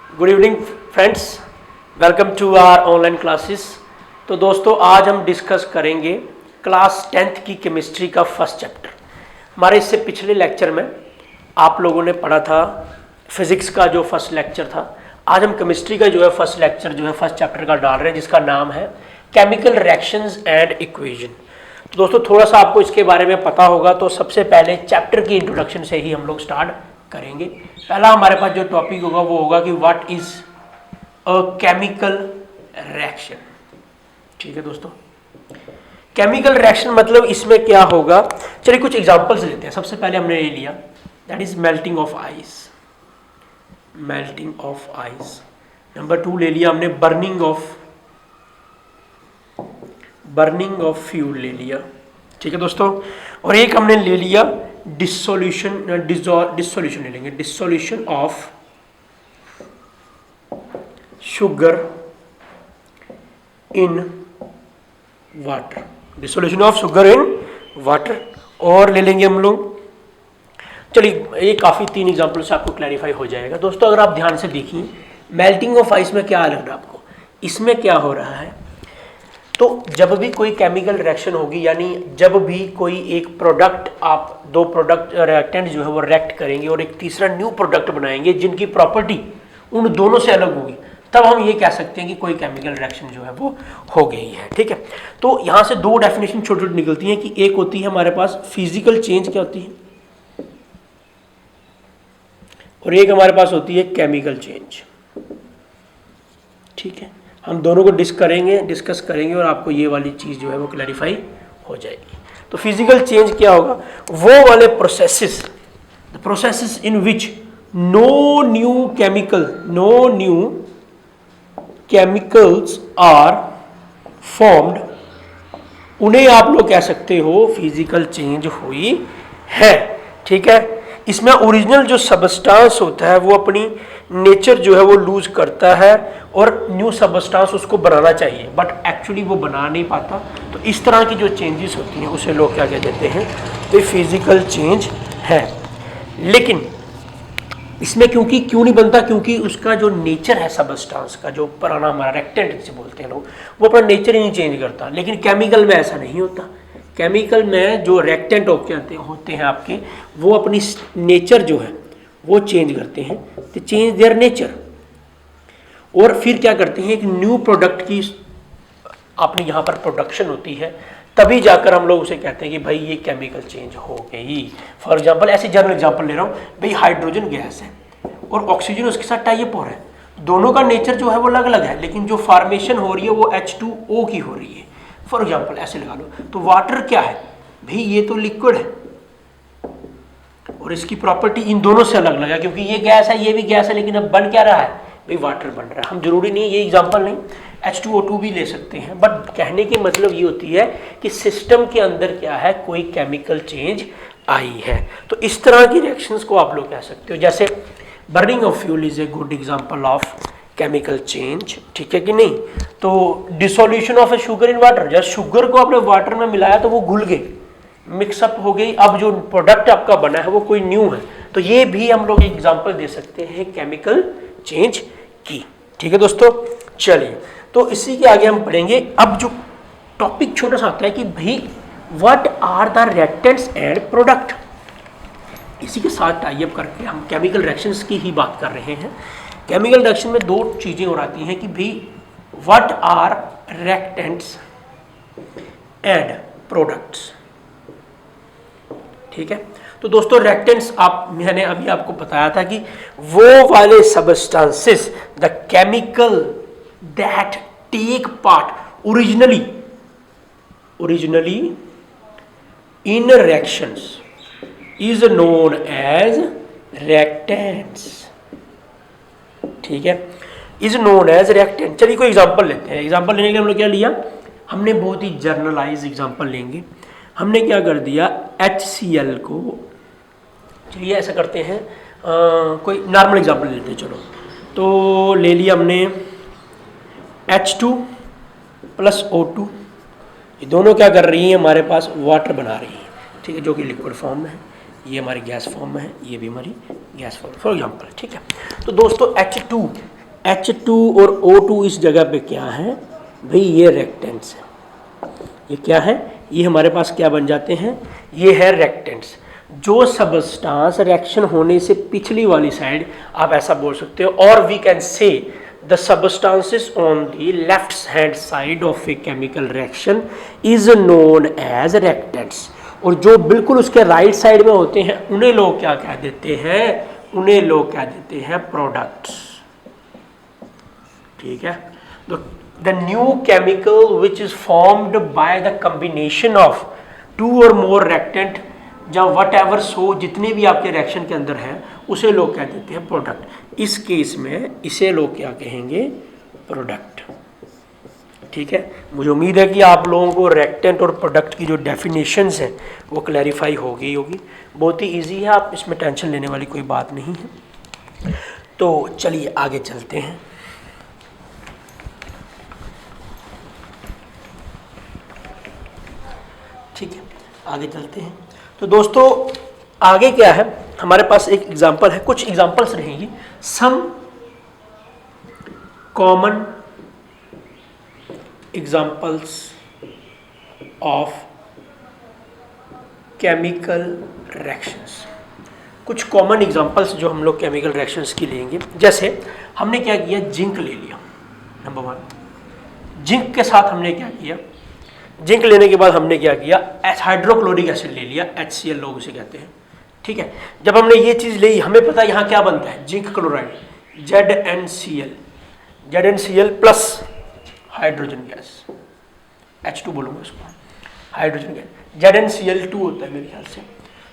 Good evening friends, welcome to our online classes. तो दोस्तों आज हम डिस्कस करेंगे क्लास 10th की केमिस्ट्री का फर्स्ट चैप्टर। हमारे इससे पिछले लेक्चर में आप लोगों ने पढ़ा था फिजिक्स का जो फर्स्ट लेक्चर था। आज हम केमिस्ट्री का जो है फर्स्ट लेक्चर जो है फर्स्ट चैप्टर का डाल रहे हैं, जिसका नाम है केमिकल रिएक्शंस एंड इक्वेशन। तो दोस्तों थोड़ा सा आपको इसके बारे में पता होगा, तो सबसे पहले चैप्टर की इंट्रोडक्शन से ही हम लोग स्टार्ट करेंगे। पहला हमारे पास जो टॉपिक होगा वो होगा कि what is a chemical reaction. ठीक है दोस्तों, केमिकल रिएक्शन मतलब इसमें क्या होगा। चलिए कुछ एग्जांपल्स लेते हैं। सबसे पहले हमने ये लिया, that is melting of ice. Melting of ice. Number 2 ले लिया हमने बर्निंग ऑफ फ्यूल ले लिया। ठीक है दोस्तों, और एक हमने ले लिया डिसोल्यूशन ले लेंगे, dissolution of sugar in water, dissolution of sugar in water. और ले लेंगे हम लोग, चलिए ये काफ़ी 3 एग्जाम्पल से आपको क्लैरिफाई हो जाएगा। दोस्तों अगर आप ध्यान से देखिए, मेल्टिंग ऑफ आइस में क्या लग रहा है आपको, इसमें क्या हो रहा है, तो जब भी कोई केमिकल रिएक्शन होगी, यानी जब भी कोई एक प्रोडक्ट, आप 2 प्रोडक्ट रिएक्टेंट जो है वो रिएक्ट करेंगे और एक तीसरा न्यू प्रोडक्ट बनाएंगे जिनकी प्रॉपर्टी उन दोनों से अलग होगी, तब हम ये कह सकते हैं कि कोई केमिकल रिएक्शन जो है वो हो गई है। ठीक है, तो यहाँ से 2 डेफिनेशन छोटी छोटी निकलती हैं कि एक होती है हमारे पास फिजिकल चेंज, क्या होती है, और एक हमारे पास होती है केमिकल चेंज। ठीक है, हम दोनों को डिस्कस करेंगे और आपको ये वाली चीज़ जो है वो क्लैरिफाई हो जाएगी। तो फिजिकल चेंज क्या होगा, वो वाले processes, the processes in which no new chemicals are formed, उन्हें आप लोग कह सकते हो फिजिकल चेंज हुई है। ठीक है, इसमें ओरिजिनल जो सबस्टांस होता है वो अपनी नेचर जो है वो लूज करता है और न्यू सबस्टांस उसको बनाना चाहिए, बट एक्चुअली वो बना नहीं पाता। तो इस तरह की जो चेंजेस होती हैं उसे लोग क्या कह देते हैं, तो फिजिकल चेंज है। लेकिन इसमें क्यों नहीं बनता, क्योंकि उसका जो नेचर है सबस्टांस का, जो पुराना हमारा रेक्टेंट जिसे बोलते हैं लोग, वो अपना नेचर ही नहीं चेंज करता। लेकिन केमिकल में ऐसा नहीं होता। केमिकल में जो रिएक्टेंट होते हैं आपके, वो अपनी नेचर जो है वो चेंज करते हैं, तो चेंज देयर नेचर, और फिर क्या करते हैं, एक न्यू प्रोडक्ट की आपने यहाँ पर प्रोडक्शन होती है, तभी जाकर हम लोग उसे कहते हैं कि भाई ये केमिकल चेंज हो गई। फॉर एग्जांपल, ऐसे जनरल एग्जांपल ले रहा हूँ, भाई हाइड्रोजन गैस है और ऑक्सीजन उसके साथ टाई अप हो रहा है, दोनों का नेचर जो है वो अलग अलग है, लेकिन जो फॉर्मेशन हो रही है वो H2O की हो रही है। फॉर एग्जाम्पल ऐसे लगा लो, तो वाटर क्या है भाई, ये तो लिक्विड है और इसकी प्रॉपर्टी इन दोनों से अलग अलग है, क्योंकि ये गैस है ये भी गैस है, लेकिन अब बन क्या रहा है भाई, वाटर बन रहा है। हम जरूरी नहीं ये एग्जांपल नहीं, H2O2 भी ले सकते हैं, बट कहने की मतलब ये होती है कि सिस्टम के अंदर क्या है, कोई केमिकल चेंज आई है। तो इस तरह की रिएक्शंस को आप लोग कह सकते हो। जैसे burning of fuel is a good example of chemical change. ठीक है कि नहीं। तो dissolution of A sugar in water, जब शुगर को आपने वाटर में मिलाया तो वो घुल गई, मिक्सअप हो गई, अब जो प्रोडक्ट आपका बना है वो कोई न्यू है। तो ये भी हम लोग एग्जांपल दे सकते हैं केमिकल चेंज की। ठीक है दोस्तों, चलिए तो इसी के आगे हम पढ़ेंगे। अब जो टॉपिक छोटा सा आता है कि भाई what are the reactants and product, इसी के साथ टाई अप करके हम केमिकल रिएक्शंस की ही बात कर रहे हैं। केमिकल रिएक्शन में 2 चीजें और आती हैं कि भाई what are reactants and products. ठीक है, तो दोस्तों रिएक्टेंट्स मैंने अभी आपको बताया था कि वो वाले substances, the chemical that take part originally in reactions is known as reactants. ठीक है, इज नोन एज रिएक्टेंट। चलिए कोई एग्जांपल लेते हैं। एग्जांपल लेने के लिए हम लोग क्या लिया, हमने बहुत ही जर्नलाइज एग्जांपल लेंगे। हमने क्या कर दिया, HCl को, चलिए ऐसा करते हैं, कोई नॉर्मल एग्जांपल लेते हैं। चलो तो ले लिया हमने H2 + O2, ये दोनों क्या कर रही हैं, हमारे पास वाटर बना रही है। ठीक है, जो कि लिक्विड फॉर्म में है, ये हमारी गैस फॉर्म में है, ये भी हमारी गैस फॉर्म फॉर एग्जाम्पल। ठीक है, तो दोस्तों H2 H2 और O2 इस जगह पे क्या है भाई, ये रेक्टेंट्स है। ये क्या है, ये हमारे पास क्या बन जाते हैं, ये है रेक्टेंट्स। जो सबस्टांस रिएक्शन होने से पिछली वाली साइड, आप ऐसा बोल सकते हो, और we can say the substances on the left hand side of a chemical reaction is known as reactants. और जो बिल्कुल उसके राइट साइड में होते हैं उन्हें लोग क्या कह देते हैं, उन्हें लोग कह देते हैं प्रोडक्ट्स। ठीक है, तो the new chemical which is formed by the combination of two और मोर रेक्टेंट, जब वट एवर सो, जितने भी आपके रिएक्शन के अंदर हैं उसे लोग कह देते हैं प्रोडक्ट। इस केस में इसे लोग क्या कहेंगे, प्रोडक्ट। ठीक है, मुझे उम्मीद है कि आप लोगों को रेक्टेंट और प्रोडक्ट की जो डेफिनेशंस हैं वो क्लैरिफाई हो गई होगी। बहुत ही इजी है, आप इसमें टेंशन लेने वाली कोई बात नहीं है। तो चलिए आगे चलते हैं। ठीक है, आगे चलते हैं। तो दोस्तों आगे क्या है, हमारे पास एक एग्जांपल है, कुछ एग्जांपल्स रहेंगी। Some common examples of chemical reactions, कुछ कॉमन एग्जांपल्स जो हम लोग केमिकल रिएक्शंस की लेंगे। जैसे हमने क्या किया, जिंक ले लिया, नंबर 1। जिंक के साथ हमने क्या किया, जिंक लेने के बाद हमने क्या किया, हाइड्रोक्लोरिक एसिड ले लिया, HCl लोग उसे कहते हैं। ठीक है, जब हमने ये चीज़ ली, हमें पता है यहाँ क्या बनता है, zinc chloride, ZnCl, ZnCl plus hydrogen gas, H2 बोलूँगा उसको, हाइड्रोजन गैस, ZnCl2 होता है मेरे ख्याल से।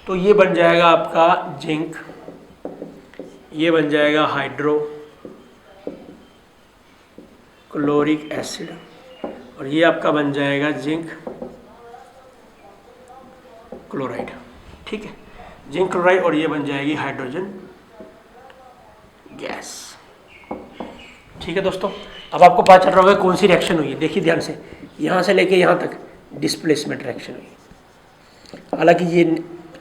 तो ये बन जाएगा आपका जिंक, ये बन जाएगा हाइड्रो क्लोरिक एसिड, और ये आपका बन जाएगा जिंक क्लोराइड। ठीक है, जिंक क्लोराइड, और ये बन जाएगी हाइड्रोजन गैस। ठीक है दोस्तों, अब आपको पता चल रहा होगा कौन सी रिएक्शन हुई है। देखिए ध्यान से, यहाँ से लेके यहाँ तक डिस्प्लेसमेंट रिएक्शन हुई। हालांकि ये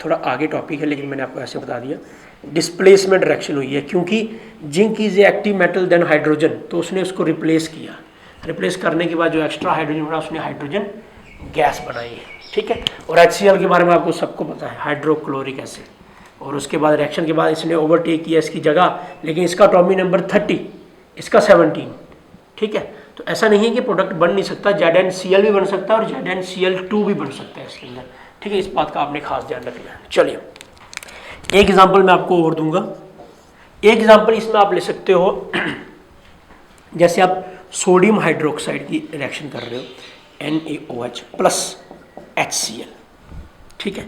थोड़ा आगे टॉपिक है, लेकिन मैंने आपको ऐसे बता दिया, डिस्प्लेसमेंट रिएक्शन हुई है, क्योंकि zinc is a active metal then hydrogen, तो उसने उसको रिप्लेस किया। रिप्लेस करने के बाद जो एक्स्ट्रा हाइड्रोजन बना, उसने हाइड्रोजन गैस बनाई है। ठीक है, और HCl के बारे में आपको सबको पता है, हाइड्रोक्लोरिक एसिड, और उसके बाद रिएक्शन के बाद इसने ओवरटेक किया इसकी जगह, लेकिन इसका एटॉमिक नंबर 30, इसका 17। ठीक है, तो ऐसा नहीं है कि प्रोडक्ट बन नहीं सकता, ZnCl भी बन सकता है और ZnCl2 भी बन सकता है इसके अंदर। ठीक है, इस बात का आपने खास ध्यान रखना है। चलिए एक एग्जाम्पल मैं आपको और दूंगा। एक एग्जाम्पल इसमें आप ले सकते हो, जैसे आप सोडियम हाइड्रोक्साइड की रिएक्शन कर रहे हो, NaOH प्लस HCl। ठीक है,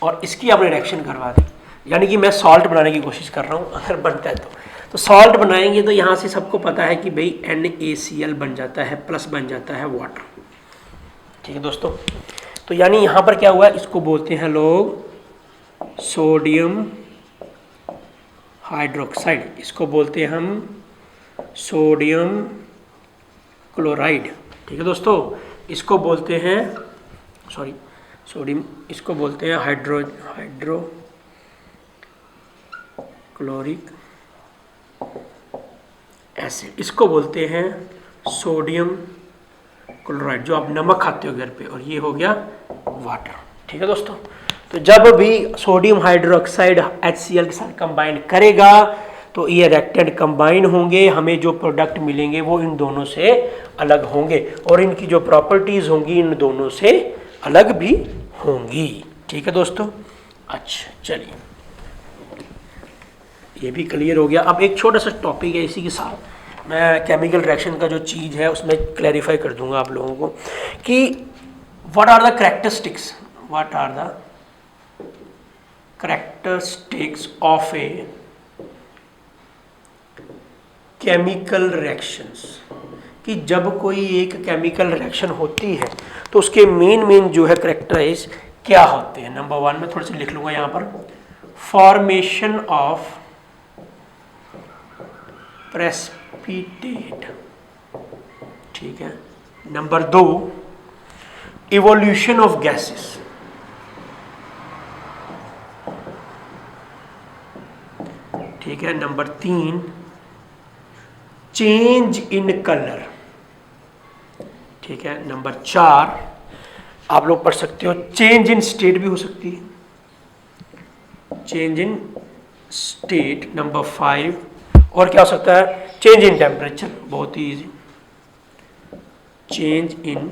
और इसकी आपने रिएक्शन करवा दी, यानी कि मैं सॉल्ट बनाने की कोशिश कर रहा हूँ, अगर बनता है तो सॉल्ट बनाएंगे तो यहाँ से सबको पता है कि भाई NaCl बन जाता है, प्लस बन जाता है वाटर। ठीक है दोस्तों, तो यानी यहाँ पर क्या हुआ, इसको बोलते हैं लोग सोडियम हाइड्रोक्साइड, इसको बोलते हैं हम सोडियम क्लोराइड। ठीक है दोस्तों, इसको बोलते हैं सोडियम, इसको बोलते हैं हाइड्रो क्लोरिक एसिड, इसको बोलते हैं सोडियम क्लोराइड, जो आप नमक खाते हो घर पे, और ये हो गया वाटर। ठीक है दोस्तों, तो जब भी सोडियम हाइड्रोक्साइड HCl के साथ कंबाइन करेगा तो ये रिएक्टेंट कंबाइन होंगे, हमें जो प्रोडक्ट मिलेंगे वो इन दोनों से अलग होंगे, और इनकी जो प्रॉपर्टीज होंगी इन दोनों से अलग भी होंगी। ठीक है दोस्तों, अच्छा चलिए ये भी क्लियर हो गया। अब एक छोटा सा टॉपिक है, इसी के साथ मैं केमिकल रिएक्शन का जो चीज़ है उसमें क्लैरिफाई कर दूंगा आप लोगों को कि what are the characteristics, what are the characteristics of a chemical reactions, कि जब कोई एक केमिकल रिएक्शन होती है तो उसके मेन जो है कैरेक्टराइज क्या होते हैं। नंबर 1 में थोड़ा सा लिख लूँगा यहाँ पर, फॉर्मेशन ऑफ प्रेसिपिटेट। ठीक है, नंबर 2 इवोल्यूशन ऑफ गैसेस, ठीक है, नंबर 3 चेंज इन कलर, ठीक है। नंबर 4 आप लोग पढ़ सकते हो चेंज इन स्टेट भी हो सकती है, चेंज इन स्टेट। नंबर 5 और क्या हो सकता है, चेंज इन टेम्परेचर, बहुत ही इजी, चेंज इन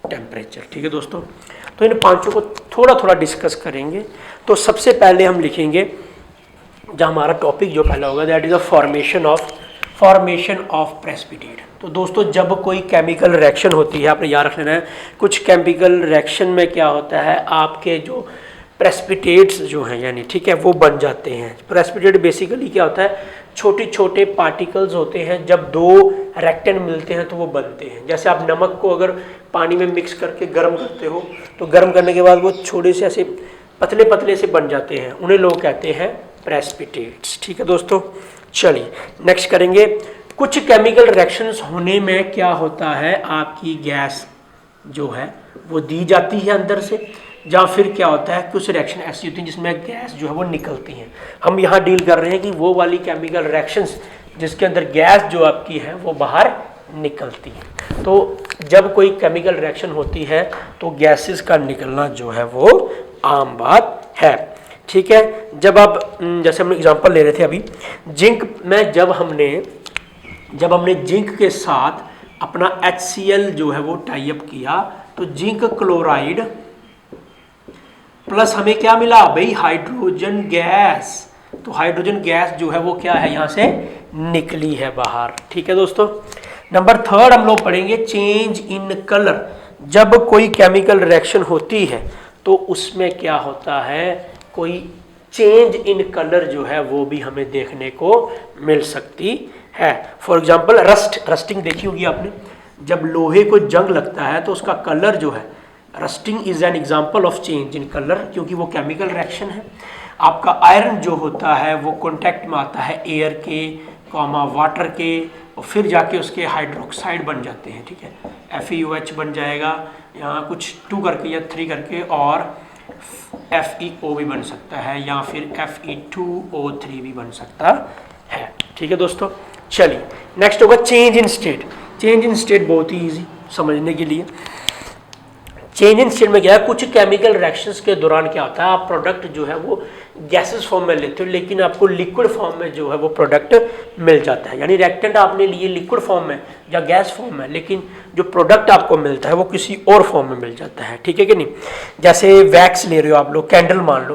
टेम्परेचर, ठीक है दोस्तों। तो इन पांचों को थोड़ा थोड़ा डिस्कस करेंगे। तो सबसे पहले हम लिखेंगे जो हमारा टॉपिक जो पहला होगा, that is a formation of precipitate. तो दोस्तों जब कोई केमिकल रिएक्शन होती है, आपने याद रख लेना है, कुछ केमिकल रिएक्शन में क्या होता है, आपके जो प्रेसिपिटेट्स जो हैं यानी, ठीक है, वो बन जाते हैं। प्रेसिपिटेट बेसिकली क्या होता है, छोटे छोटे पार्टिकल्स होते हैं, जब दो रिएक्टेंट मिलते हैं तो वो बनते हैं। जैसे आप नमक को अगर पानी में मिक्स करके गर्म करते हो, तो गर्म करने के बाद वो छोटे से ऐसे पतले पतले से बन जाते हैं, उन्हें लोग कहते हैं प्रेसिपिटेट्स, ठीक है दोस्तों। चलिए नेक्स्ट करेंगे, कुछ केमिकल रिएक्शंस होने में क्या होता है, आपकी गैस जो है वो दी जाती है अंदर से, या फिर क्या होता है, कुछ रिएक्शन ऐसी होती है जिसमें गैस जो है वो निकलती है। हम यहाँ डील कर रहे हैं कि वो वाली केमिकल रिएक्शंस जिसके अंदर गैस जो आपकी है वो बाहर निकलती है। तो जब कोई केमिकल रिएक्शन होती है तो गैसेस का निकलना जो है वो आम बात है, ठीक है। जब आप जैसे हम एग्जांपल ले रहे थे अभी जिंक में, जब हमने जिंक के साथ अपना HCl जो है वो टाई अप किया, तो जिंक क्लोराइड प्लस हमें क्या मिला भाई, हाइड्रोजन गैस। तो हाइड्रोजन गैस जो है वो क्या है, यहाँ से निकली है बाहर, ठीक है दोस्तों। नंबर 3 हम लोग पढ़ेंगे चेंज इन कलर। जब कोई केमिकल रिएक्शन होती है तो उसमें क्या होता है, कोई चेंज इन कलर जो है वो भी हमें देखने को मिल सकती है। फॉर एग्जांपल रस्टिंग देखी होगी आपने, जब लोहे को जंग लगता है तो उसका कलर जो है, rusting is an example of change in colour, क्योंकि वो केमिकल रिएक्शन है। आपका आयरन जो होता है वो कॉन्टैक्ट में आता है एयर के वाटर के, और फिर जाके उसके हाइड्रोक्साइड बन जाते हैं, ठीक है, FeOH बन जाएगा, यहाँ कुछ 2 करके या 3 करके, और FeO भी बन सकता है, या फिर Fe2O3 भी बन सकता है, ठीक है दोस्तों। चलिए नेक्स्ट होगा change in state. Change in state बहुत ही ईजी समझने के लिए। चेंज इन स्टेट में क्या है, कुछ केमिकल रिएक्शंस के दौरान क्या होता है, आप प्रोडक्ट जो है वो गैसेस फॉर्म में लेते हो, लेकिन आपको लिक्विड फॉर्म में जो है वो प्रोडक्ट मिल जाता है। यानी रिएक्टेंट आपने लिए लिक्विड फॉर्म में या गैस फॉर्म में, लेकिन जो प्रोडक्ट आपको मिलता है वो किसी और फॉर्म में मिल जाता है, ठीक है कि नहीं। जैसे वैक्स ले रहे हो आप लोग, कैंडल मान लो,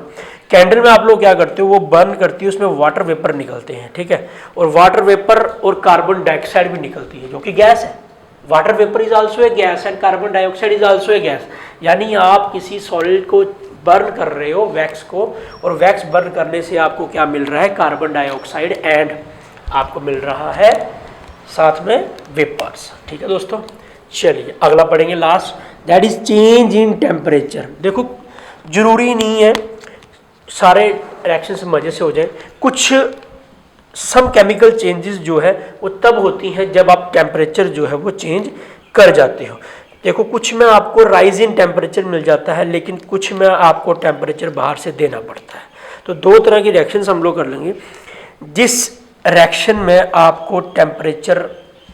कैंडल में आप लोग क्या करते हो, वो बर्न करती है, उसमें वाटर वेपर निकलते हैं, ठीक है, और वाटर वेपर और कार्बन डाइऑक्साइड भी निकलती है जो कि गैस है। Water vapour is also a gas and carbon dioxide is also a gas. यानी आप किसी सॉलिड को बर्न कर रहे हो, वैक्स को, और वैक्स बर्न करने से आपको क्या मिल रहा है, कार्बन डाइऑक्साइड, एंड आपको मिल रहा है साथ में वेपर्स, ठीक है दोस्तों। चलिए अगला पढ़ेंगे last, that is change in temperature. देखो जरूरी नहीं है सारे रिएक्शंस मजे से हो जाए, कुछ सम केमिकल चेंजेस जो है वो तब होती हैं जब आप टेम्परेचर जो है वो चेंज कर जाते हो। देखो कुछ में आपको राइज इन टेम्परेचर मिल जाता है, लेकिन कुछ में आपको टेम्परेचर बाहर से देना पड़ता है। तो 2 तरह की रिएक्शंस हम लोग कर लेंगे। जिस रिएक्शन में आपको टेम्परेचर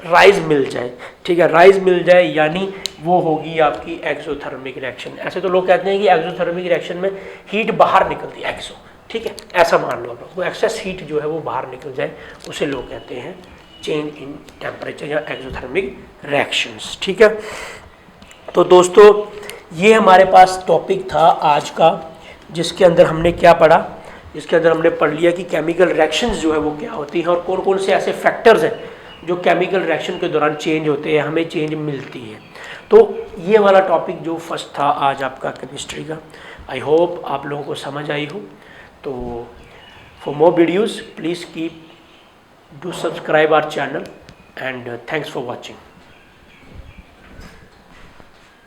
राइज मिल जाए, ठीक है, राइज मिल जाए, यानी वो होगी आपकी एक्सोथर्मिक रिएक्शन। ऐसे तो लोग कहते हैं कि एक्सोथर्मिक रिएक्शन में हीट बाहर निकलती है, एक्सो, ठीक है, ऐसा मान लो आप लोग, वो एक्सेस हीट जो है वो बाहर निकल जाए, उसे लोग कहते हैं चेंज इन टेम्परेचर या एक्सोथर्मिक रिएक्शंस, ठीक है। तो दोस्तों ये हमारे पास टॉपिक था आज का, जिसके अंदर हमने क्या पढ़ा, जिसके अंदर हमने पढ़ लिया कि केमिकल रिएक्शंस जो है वो क्या होती हैं और कौन कौन से ऐसे फैक्टर्स हैं जो केमिकल रिएक्शन के दौरान चेंज होते हैं, हमें चेंज मिलती है। तो ये वाला टॉपिक जो फर्स्ट था आज आपका केमिस्ट्री का, आई होप आप लोगों को समझ आई हो। तो for more videos please keep do subscribe our channel and thanks for watching.